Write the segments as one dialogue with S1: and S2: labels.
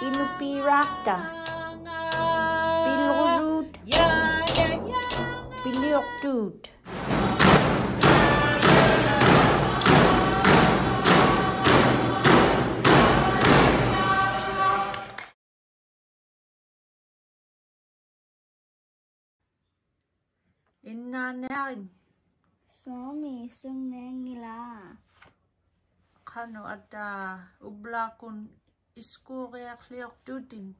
S1: Iñupiaq, Bilrujud, Biliuqtud. Innanearin.
S2: Suomi sunnengila.
S1: Kano ada ublakun iskuuriaqliortutin.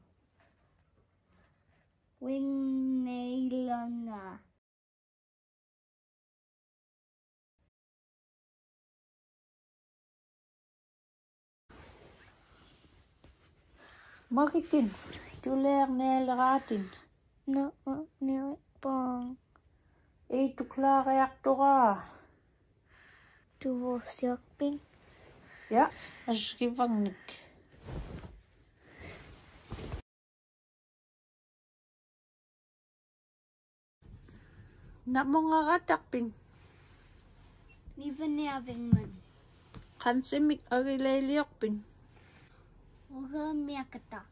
S2: Winneilona.
S1: Maritin, tuleerneeleratin.
S2: No, nilipong.
S1: Ei tuklaariaqtoraa.
S2: Tuvusiakping.
S1: Ja, askivangnik. Namongarataqping.
S2: Nivaniavingman.
S1: Kansimik arileiliorpin.
S2: Uramiakatak.